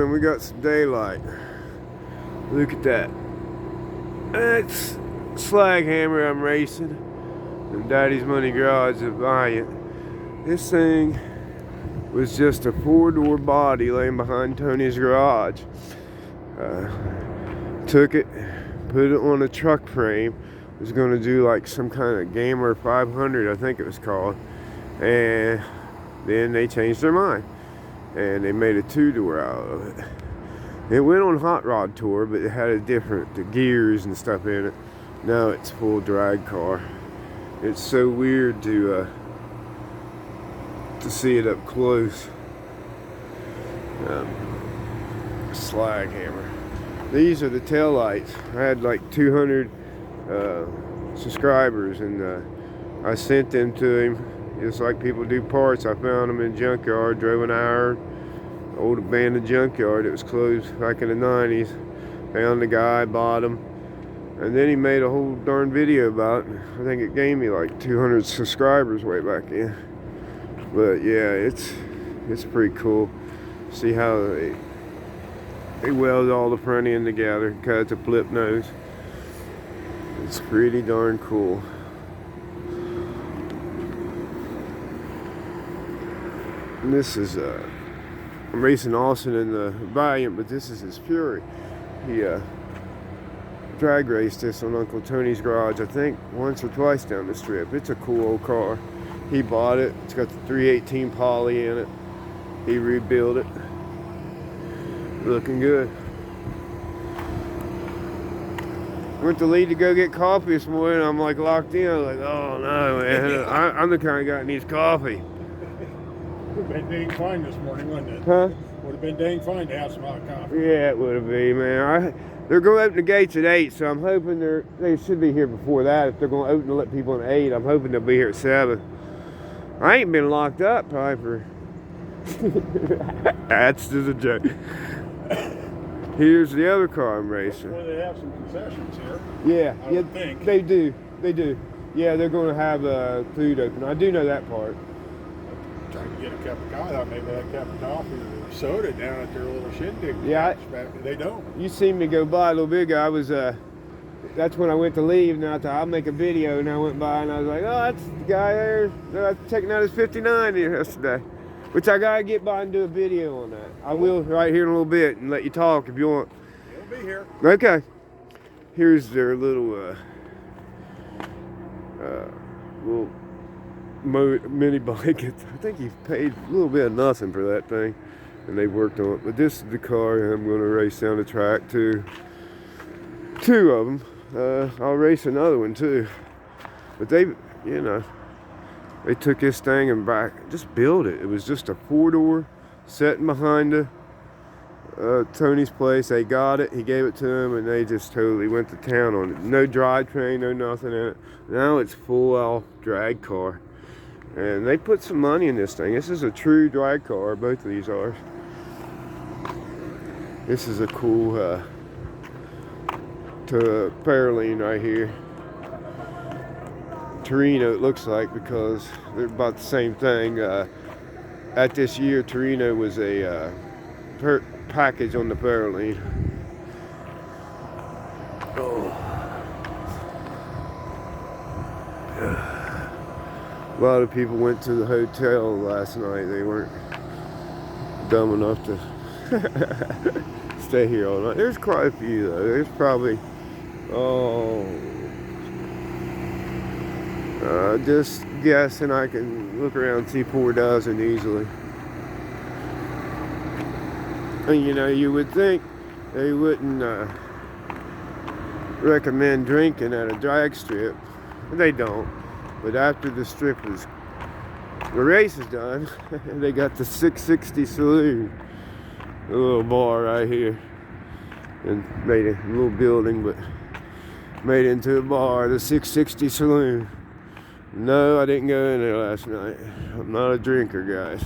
man, we got some daylight. Look at that. That's Slag Hammer I'm racing. And Daddy's Money Garage at Valiant. This thing was just a 4-door body laying behind Tony's garage. Took it, put it on a truck frame. Was going to do like some kind of Gamer 500, I think it was called. And then they changed their mind. And they made a 2-door out of it. It went on Hot Rod Tour, but it had the gears and stuff in it. Now it's full drag car. It's so weird to see it up close. Slag Hammer. These are the tail lights. I had like 200 subscribers, and I sent them to him just like people do parts. I found them in junkyard, drove an hour, old abandoned junkyard. It was closed back in the 90s. Found the guy, bought them, and then he made a whole darn video about it. I think it gave me like 200 subscribers way back then. But yeah, it's pretty cool. See how they weld all the front end together, cut the flip nose. It's pretty darn cool. And this is I'm racing Austin in the Valiant, but this is his Fury. He drag raced this on Uncle Tony's garage, I think once or twice down the strip. It's a cool old car. He bought it. It's got the 318 poly in it. He rebuilt it. Looking good. Went to leave to go get coffee this morning. I'm like locked in. I'm like, oh no, man. I'm the kind of guy that needs coffee. Would have been dang fine this morning, wouldn't it? Huh? Would have been dang fine to have some hot coffee. Yeah, it would have been, man. They're going to open the gates at 8, so I'm hoping they should be here before that. If they're going to open to let people in at 8, I'm hoping they'll be here at 7. I ain't been locked up probably for... That's just a joke. Here's the other car I'm racing. Well, they have some concessions here. Yeah, I would think. They do. Yeah, they're going to have food open. I do know that part. Trying to get a cup of coffee. I thought maybe they had a cup of coffee or soda down at their little shindig. Yeah, they don't. You seen me go by a little bit ago. I was that's when I went to leave, and I thought I'll make a video, and I went by and I was like, oh, that's the guy there checking out his 59 yesterday. Which I gotta get by and do a video on that. I will right here in a little bit and let you talk if you want. He'll be here. Okay. Here's their little mini bike. I think he paid a little bit of nothing for that thing, and they worked on it. But this is the car I'm going to race down the track too. 2 of them. I'll race another one too. But they took this thing and just built it. It was just a 4-door sitting behind Tony's place. They got it. He gave it to them, and they just totally went to town on it. No drivetrain, no nothing in it. Now it's full-out drag car. And they put some money in this thing. This is a true drag car. Both of these are. This is a cool Fairlane right here. Torino, it looks like, because they're about the same thing. At this year, Torino was a package on the Fairlane. A lot of people went to the hotel last night. They weren't dumb enough to stay here all night. There's quite a few though. There's probably, just guessing, I can look around and see 4 dozen easily. And you would think they wouldn't recommend drinking at a drag strip. They don't. But after the race is done, they got the 660 Saloon, a little bar right here, and made a little building, but made into a bar, the 660 Saloon. No, I didn't go in there last night. I'm not a drinker, guys.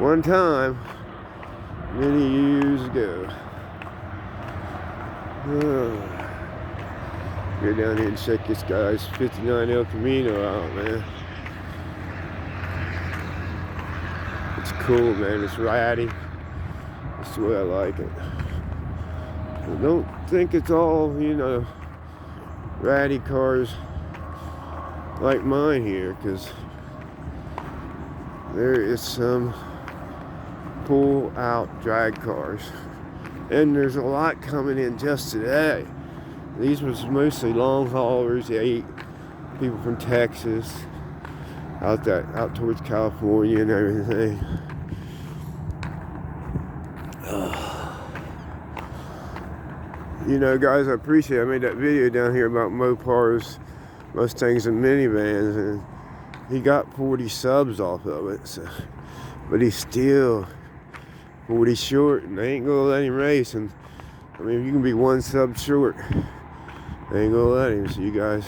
One time, many years ago. Go down here and check this guy's 59 El Camino out, man. It's cool, man. It's ratty. That's the way I like it. I don't think it's all, you know, ratty cars like mine here, because there is some pull out drag cars, and there's a lot coming in just today. These was mostly long haulers, people from Texas, out towards California and everything. You know, guys, I appreciate it. I made that video down here about Mopar's Mustangs and minivans, and he got 40 subs off of it. So, but he's still 40 short, and they ain't gonna let him race. And I mean, if you can be 1 sub short, they ain't gonna let him. So you guys,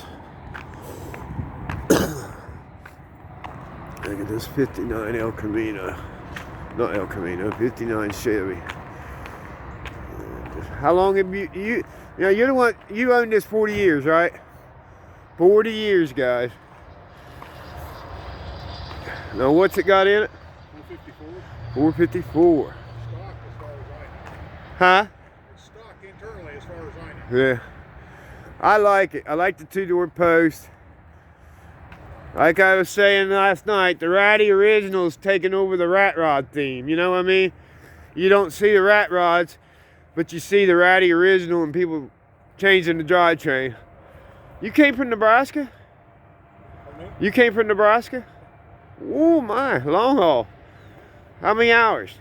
look at this 59 El Camino, not El Camino, 59 Chevy. How long have you know, you're the one, you owned this 40 years, right? 40 years, guys. Now, what's it got in it? 454. 454. Stock as far as I know. Huh? It's stock internally as far as I know. Yeah. I like it. I like the 2-door post. Like I was saying last night, the Ratty Original's taking over the Rat Rod theme. You know what I mean? You don't see the Rat Rods, but you see the Ratty Original and people changing the drivetrain. You came from Nebraska? You came from Nebraska? Oh my, long haul. How many hours?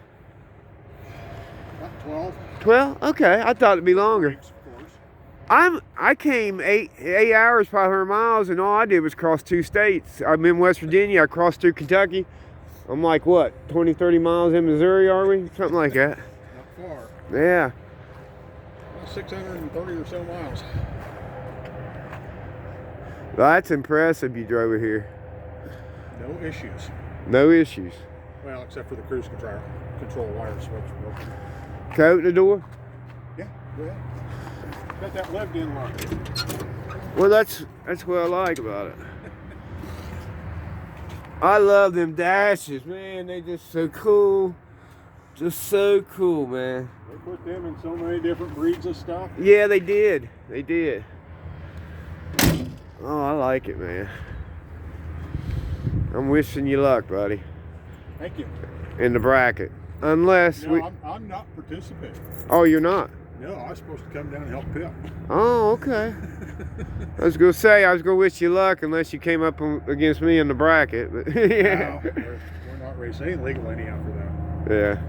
About 12. 12? Okay, I thought it'd be longer. Weeks, of course. I came 8 hours, 500 miles, and all I did was cross 2 states. I'm in West Virginia, I crossed through Kentucky. I'm like, what, 20, 30 miles in Missouri, are we? Something like that. Not far. Yeah. 630 or so miles. Well, that's impressive you drove it here. No issues. No issues. Well, except for the cruise control wire switch broken. Coat the door? Yeah, go ahead. Got that lived-in lock. Well, that's what I like about it. I love them dashes, man. They just so cool. Just so cool, man. They put them in so many different breeds of stuff. Yeah, they did. They did. Oh, I like it, man. I'm wishing you luck, buddy. Thank you. In the bracket. Unless No, I'm not participating. Oh, you're not? No, I was supposed to come down and help Pip. Oh, okay. I was going to say, I was going to wish you luck unless you came up against me in the bracket. But yeah. No, we're not racing. It ain't legal anyhow for that. Yeah.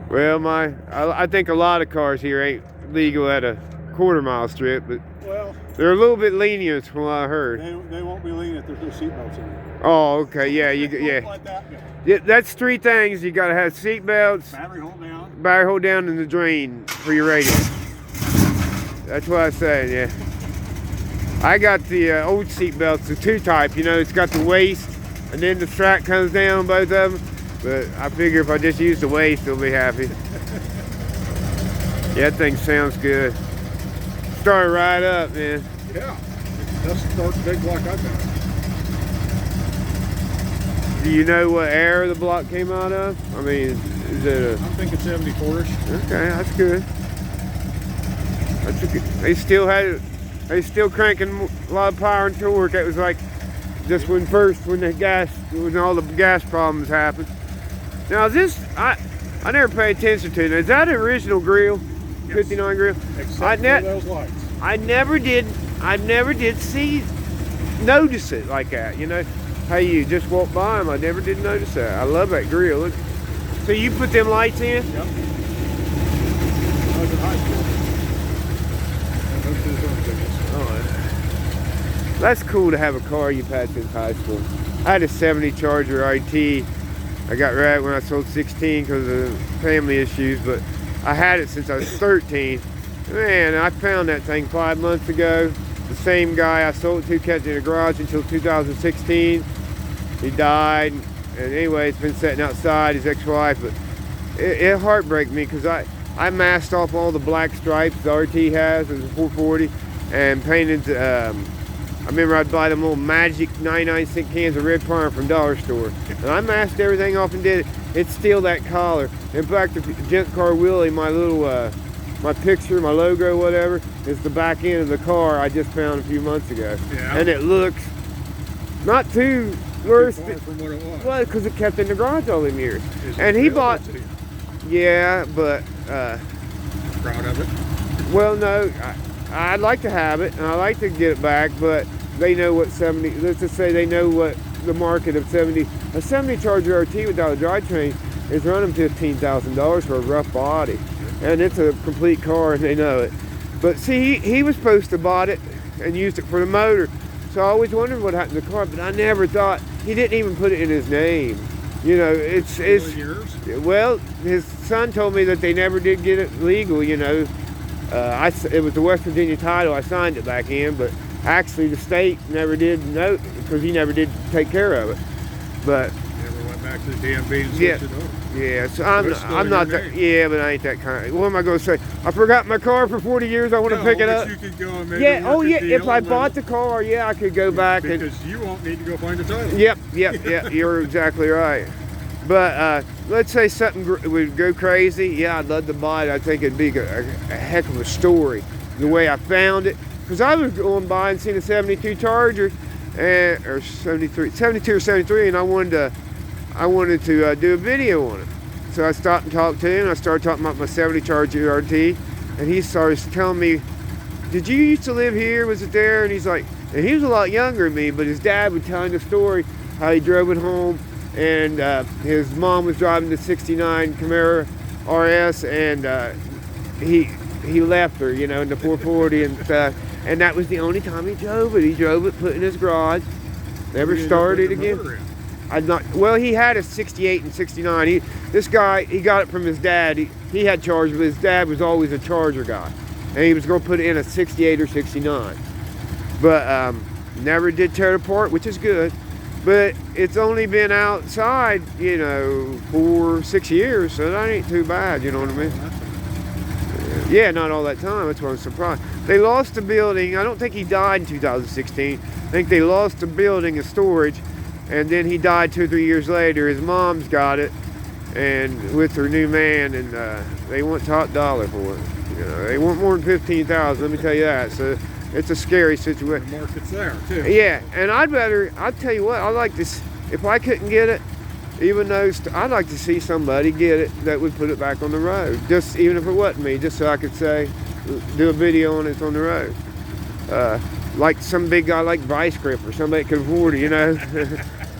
Well, I think a lot of cars here ain't legal at a quarter-mile strip, but Well, they're a little bit lenient from what I heard. they won't be leaning if there's no seatbelts in it. Oh, okay. Yeah, Don't let that go. Yeah, that's 3 things. You got to have seat belts, Battery hold down. battery hold down, and the drain for your radio. That's what I said, yeah. I got the old seat belts, the 2-type, you know, it's got the waist, and then the strap comes down, both of them. But I figure if I just use the waist, they'll be happy. Yeah, that thing sounds good. Started right up, man. Yeah. It doesn't start big like I've done. Do you know what era the block came out of? I mean, is it a... I'm thinking 74-ish. Okay, that's good. That's a good. They still cranking a lot of power and torque. It was like just when all the gas problems happened. Now this, I never paid attention to it. Is that an original grill? Yes. 59 grill? Except for those lights. I never did notice it like that, you know. How you just walk by them, I never did notice that. I love that grill. Look. So you put them lights in? Yep. I was in high school. And those two are tickets. Oh, that's cool to have a car you've had since high school. I had a 70 Charger IT. I got rid when I sold 16 because of family issues, but I had it since I was 13. Man, I found that thing 5 months ago. The same guy I sold it to kept it in the garage until 2016. He died, and anyway, it's been sitting outside, his ex-wife, but it heartbreaks me because I masked off all the black stripes the RT has, it was a 440, and painted I remember I'd buy them little magic 99-cent cans of Red Pine from Dollar Store. And I masked everything off and did it. It's still that collar. In fact, the Junk Car Willie, my little, my picture, my logo, whatever, is the back end of the car I just found a few months ago. Yeah. And it looks not too worse. Too far from what it was. Well, because it kept in the garage all them years. Is it And he available bought, to you? yeah, but, Proud of it? well, no, I'd like to have it, and I like to get it back, but they know what 70, let's just say they know what the market of 70, a 70 Charger RT without a drivetrain is running $15,000 for a rough body. And it's a complete car, and they know it. But see, he was supposed to bought it and used it for the motor. So I always wondered what happened to the car, but I never thought, he didn't even put it in his name. You know, it's Yours? well, his son told me that they never did get it legal, you know. It was the West Virginia title, I signed it back in, but actually the state never did know, because he never did take care of it. But Never went back to the DMV and yeah, switched it over. yeah, so But it's still I'm in not your that, name. yeah, but I ain't that kind. What am I going to say? I forgot my car for 40 years, I want to pick it up. You could go and maybe Yeah, work oh a yeah, if deal I and bought the car, yeah, I could go back and, because you won't need to go find a title. yep, you're exactly right. But let's say something would go crazy, yeah, I'd love to buy it. I think it'd be a heck of a story, the way I found it. Because I was going by and seeing a 72 Charger, or 72 or 73, and I wanted to do a video on it. So I stopped and talked to him. I started talking about my 70 Charger RT, and he started telling me, "Did you used to live here? Was it there?" And he's like, and he was a lot younger than me, but his dad was telling the story how he drove it home, and his mom was driving the '69 Camaro RS, and he left her, you know, in the 440 and stuff. And that was the only time he drove it. He drove it, put it in his garage, never started again. Well, he had a 68 and 69. This guy, he got it from his dad. He had Charger, but his dad was always a Charger guy. And he was going to put it in a 68 or 69. But never did tear it apart, which is good. But it's only been outside, you know, 4-6 years, so that ain't too bad, you know what I mean? Yeah, not all that time, that's why I'm surprised. They lost the building. I don't think he died in 2016. I think they lost the building of storage, and then he died 2 or 3 years later. His mom's got it, and with her new man, and they want top dollar for it. You know, they want more than $15,000. Let me tell you that. So it's a scary situation. The market's there too. Yeah, and I'd tell you what, I'd like to. If I couldn't get it, even though I'd like to see somebody get it that would put it back on the road. Just even if it wasn't me, just so I could say, do a video on it's on the road. Like some big guy like Vice Grip or somebody that could afford it, you know.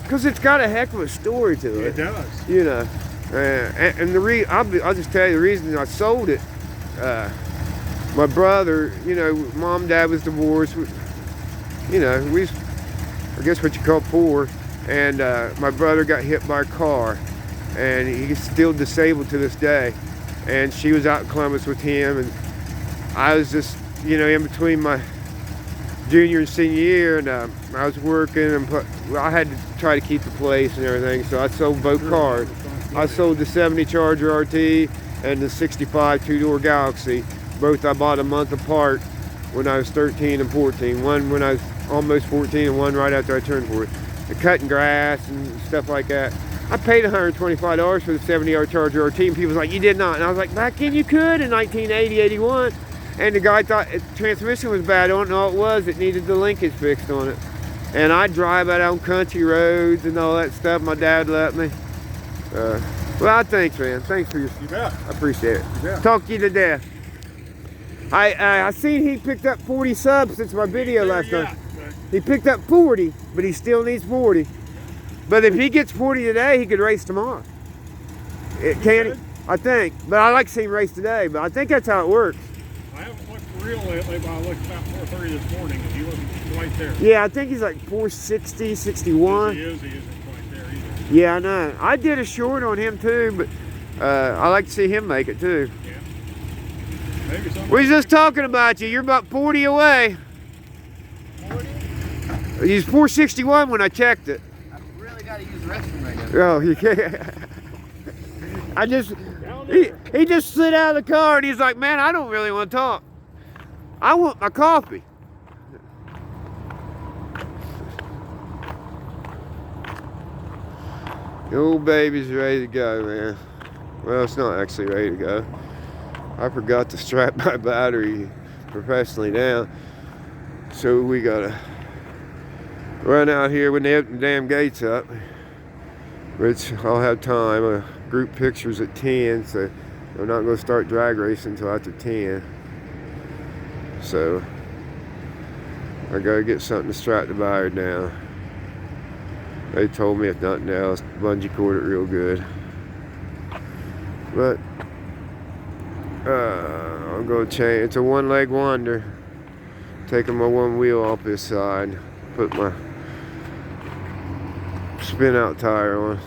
Because it's got a heck of a story to it. It does. You know, and I'll just tell you the reason I sold it. My brother, you know, mom and dad was divorced. You know, I guess what you call poor. And my brother got hit by a car, and he's still disabled to this day. And she was out in Columbus with him, and I was just, you know, in between my junior and senior year, and I was working, and I had to try to keep the place and everything, so I sold both cars. I sold the 70 Charger RT and the 65 two-door Galaxy. Both I bought a month apart when I was 13 and 14. One when I was almost 14 and one right after I turned 40. Cutting grass and stuff like that. I paid $125 for the 70 Charger RT, and people was like, "You did not." And I was like, "Back then you could in 1980, 81. And the guy thought the transmission was bad on it. No, it was. It needed the linkage fixed on it. And I'd drive out on country roads and all that stuff. My dad let me. Well, thanks, man. Thanks for your. You bet. I appreciate it. You bet. Talk to you to death. I seen he picked up 40 subs since my video last time. He picked up 40, but he still needs 40. But if he gets 40 today, he could race tomorrow. Can I think. But I like to see him race today, but I think that's how it works. I haven't looked for real lately, but I looked about 4:30 this morning, and he wasn't quite there. Yeah, I think he's like 460, 61. He isn't quite there either. Yeah, I know. I did a short on him too, but I like to see him make it too. Yeah. Maybe somebody. We was just talking about you. You're about 40 away. 40? He's 461 when I checked it. I really got to use the restroom right now. Oh, you can't. He just slid out of the car and he's like, "Man, I don't really want to talk. I want my coffee." The old baby's ready to go, man. Well, it's not actually ready to go. I forgot to strap my battery professionally down. So we gotta run out here when they open the damn gates up. Which I'll have time. Group pictures at 10, so we're not gonna start drag racing until after 10. So I gotta get something to strap the battery down. They told me if nothing else, bungee cord it real good. But I'm gonna change. It's a one-leg wonder. Taking my one wheel off this side, put my spin-out tire on.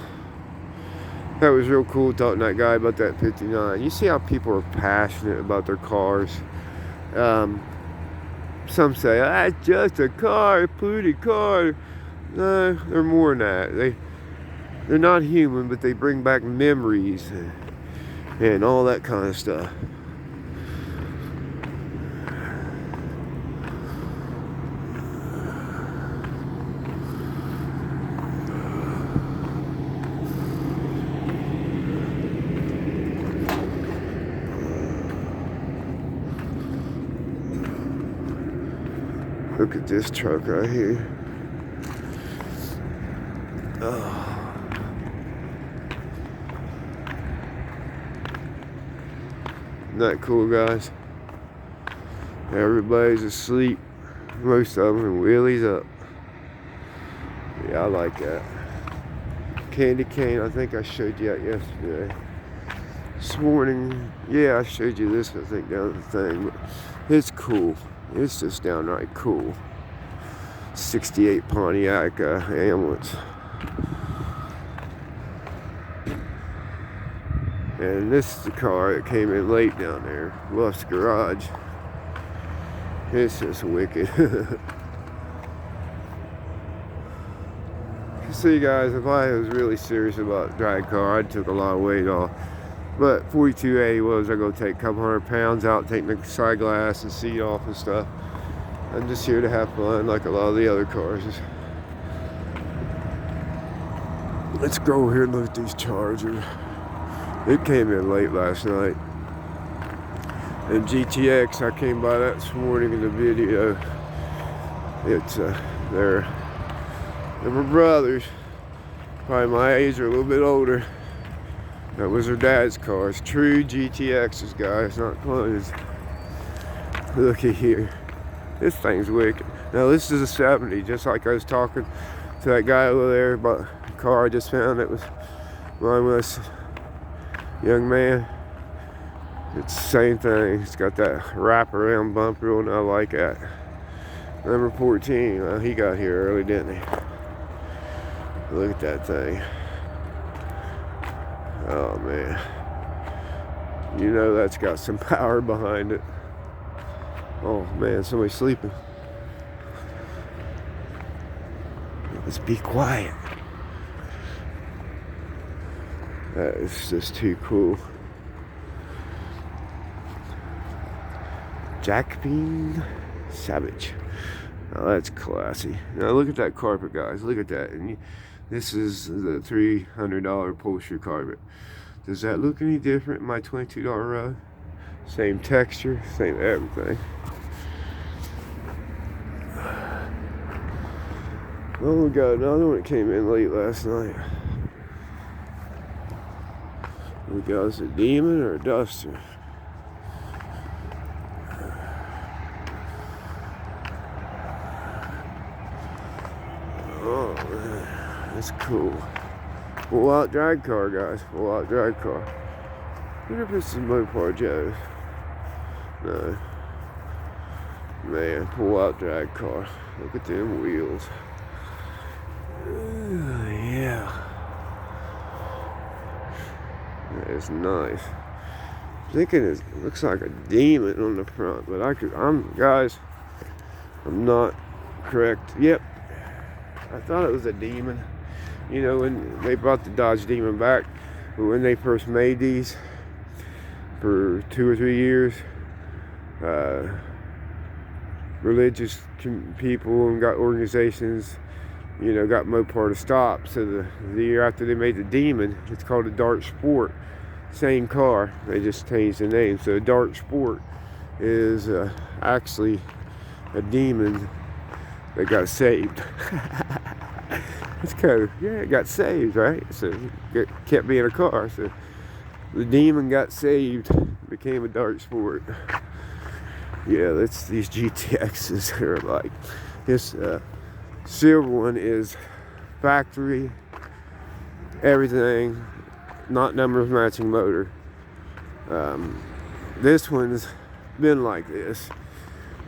That was real cool talking to that guy about that 59. You see how people are passionate about their cars. Some say, it's just a car, a pretty car. No, they're more than that. They're not human, but they bring back memories and all that kind of stuff. Look at this truck right here. Oh. Isn't that cool, guys? Everybody's asleep. Most of them, and Willie's up. Yeah, I like that. Candy cane, I think I showed you that yesterday. This morning, yeah, I showed you this, I think, down the thing. But it's cool. It's just downright cool. 68 Pontiac ambulance. And this is the car that came in late down there. Luft's garage. It's just wicked. See, guys, if I was really serious about drag car, I'd took a lot of weight off. But 42A was, I go take a couple 100 pounds out, take the side glass and seat off and stuff. I'm just here to have fun like a lot of the other cars. Let's go over here and look at these Chargers. It came in late last night. And GTX, I came by that this morning in the video. It's, they're my brothers. Probably my age or a little bit older. That was her dad's car. It's true GTXs, guys, not clones. Looky here. This thing's wicked. Now this is a 70, just like I was talking to that guy over there about the car I just found that was mine was young man. It's the same thing. It's got that wraparound bumper and I like that. Number 14, well, he got here early, didn't he? Look at that thing. Oh man, you know that's got some power behind it. Oh man, somebody's sleeping. Let's be quiet. That is just too cool. Jack Bean Savage. Oh, that's classy. Now look at that carpet, guys. Look at that. And this is the $300 upholstery carpet. Does that look any different in my $22 rug? Same texture, same everything. Oh, we got another one that came in late last night. We got, is it a Demon or a Duster? Oh man, that's cool. Full out drag car, guys. Full out drag car. I wonder if this is Mopar Joe's. No. Man, full out drag car. Look at them wheels. Yeah. That is nice. I'm thinking it looks like a Demon on the front, but guys, I'm not correct. Yep. I thought it was a Demon. You know, when they brought the Dodge Demon back, when they first made these for 2 or 3 years, religious people and got organizations you know, got Mopar to stop. So the year after they made the Demon, it's called a Dart Sport. Same car, they just changed the name. So Dart Sport is actually a Demon that got saved. It's kind of, yeah, it got saved, right? So it kept being a car. So the Demon got saved, became a Dart Sport. Yeah, that's these GTXs are like this. Silver one is factory, everything, not numbers matching motor. This one's been like this.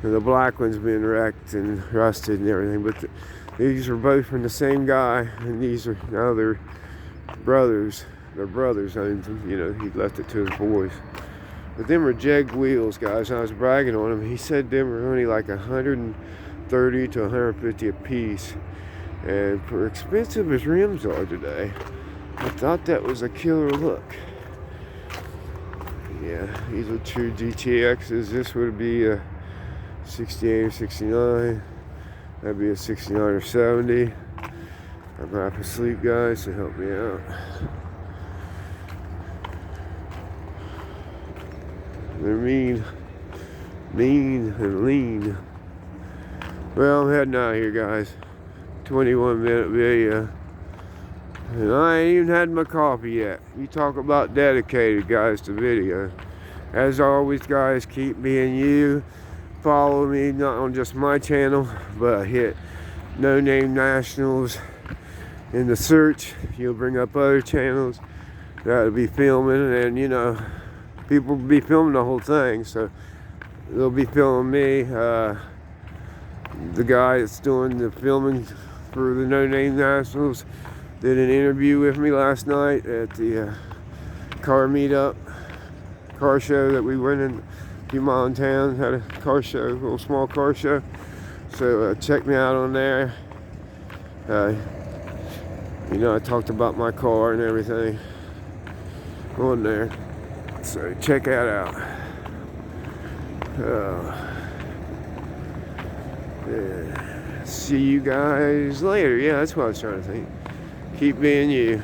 And the black one's been wrecked and rusted and everything. But these are both from the same guy, and these are now they're brothers. Their brothers owned them. You know, he left it to his boys. But them are Jeg wheels, guys. I was bragging on him. He said them were only like 130 to 150 a piece. And for expensive as rims are today, I thought that was a killer look. Yeah, these are true GTXs. This would be a 68 or 69. That'd be a 69 or 70. I'm half asleep, guys, so help me out. They're mean and lean. Well, I'm heading out here, guys. 21-minute video. And I ain't even had my coffee yet. You talk about dedicated, guys, to video. As always, guys, keep being you. Follow me, not on just my channel, but hit No Name Nationals in the search. You'll bring up other channels that'll be filming, and you know, people will be filming the whole thing, so they'll be filming me. The guy that's doing the filming for the No Name Nationals did an interview with me last night at the car meetup, car show that we went in a few miles in town. Had a car show, a little small car show. So check me out on there. You know, I talked about my car and everything on there. So check that out. Yeah. See you guys later. Yeah, that's what I was trying to think. Keep being you.